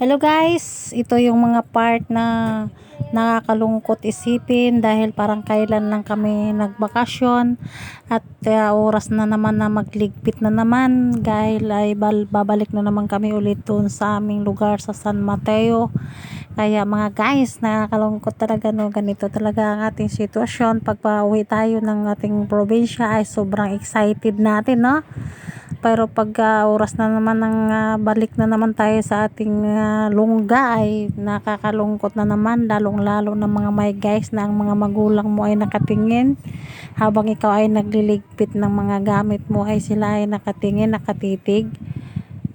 Hello guys, ito yung mga part na nakakalungkot isipin dahil parang kailan lang kami nagbakasyon at oras na naman na magligpit na naman dahil ay babalik na naman kami ulit doon sa aming lugar sa San Mateo. Kaya mga guys, nakakalungkot talaga, no, ganito talaga ang ating sitwasyon. Pag pauwi tayo ng ating probinsya ay sobrang excited natin, no? Pero pag oras na naman ng balik na naman tayo sa ating lungga ay nakakalungkot na naman, lalong lalo ng mga may guys na ang mga magulang mo ay nakatingin habang ikaw ay nagliligpit ng mga gamit mo, ay sila ay nakatingin, nakatitig.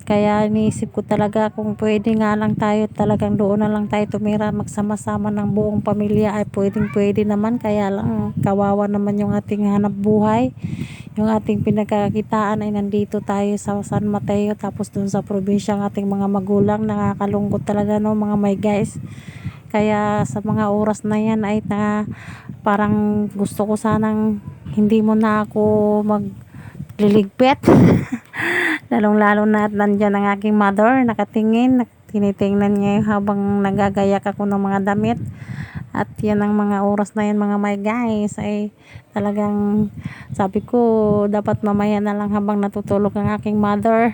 Kaya iniisip ko talaga kung pwede nga lang tayo talagang doon na lang tayo tumira magsama-sama ng buong pamilya, ay pwede naman. Kaya lang kawawa naman yung ating hanap buhay, yung ating pinagkakitaan ay nandito tayo sa San Mateo, tapos dun sa probinsya ang ating mga magulang. Nakakalungkot talaga, no, mga may guys. Kaya sa mga oras na yan ay parang gusto ko sanang hindi mo na ako magliligpit. Lalong lalo na at nandyan ang aking mother nakatingin, tinitingnan niya habang nagagayak ako ng mga damit. At yan ang mga oras na yan, mga my guys, ay talagang sabi ko dapat mamaya na lang habang natutulog ang aking mother,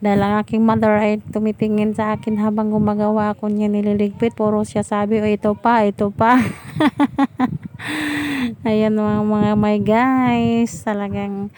dahil ang aking mother ay tumitingin sa akin habang gumagawa ako niya nililigpit. Puro siya sabi, o ito pa, ito pa. Ayan mga my guys, talagang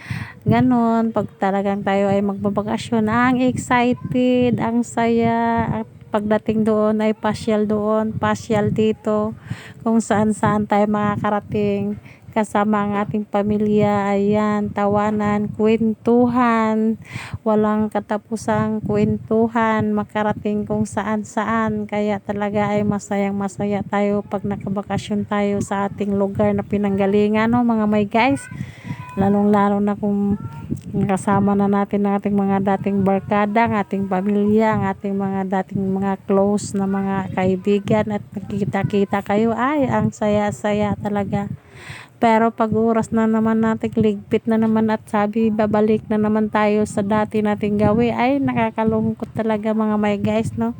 ganon pag talagang tayo ay magbabakasyon, ang excited, ang saya. At pagdating doon ay pasyal doon, pasyal dito, kung saan saan tayo makakarating kasama ang ating pamilya. Ayan, tawanan, kwentuhan, walang katapusang kwentuhan, makarating kung saan saan. Kaya talaga ay masayang masaya tayo pag nakabakasyon tayo sa ating lugar na pinanggalingan, no, mga may guys. Lalong lalo na kung kasama na natin ang ating mga dating barkada, ang ating pamilya, ang ating mga dating mga close na mga kaibigan, at nakikita-kita kayo, ay ang saya-saya talaga. Pero pag oras na naman natin ligpit na naman at sabi babalik na naman tayo sa dati nating gawin, ay nakakalungkot talaga, mga my guys, no.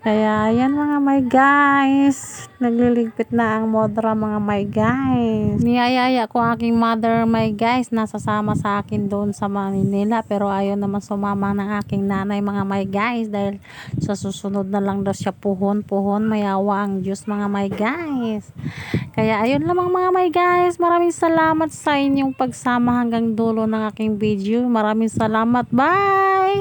Kaya ayan mga my guys, nagliligpit na ang modra, mga my guys. Niyayaya ko aking mother, my guys, nasasama sa akin doon sa Manila, pero ayaw naman sumama ng aking nanay, mga my guys, dahil sa susunod na lang daw siya puhon, mayawa ang Diyos, mga my guys. Kaya ayun lamang, mga my guys, maraming salamat sa inyong pagsama hanggang dulo ng aking video. Maraming salamat, bye!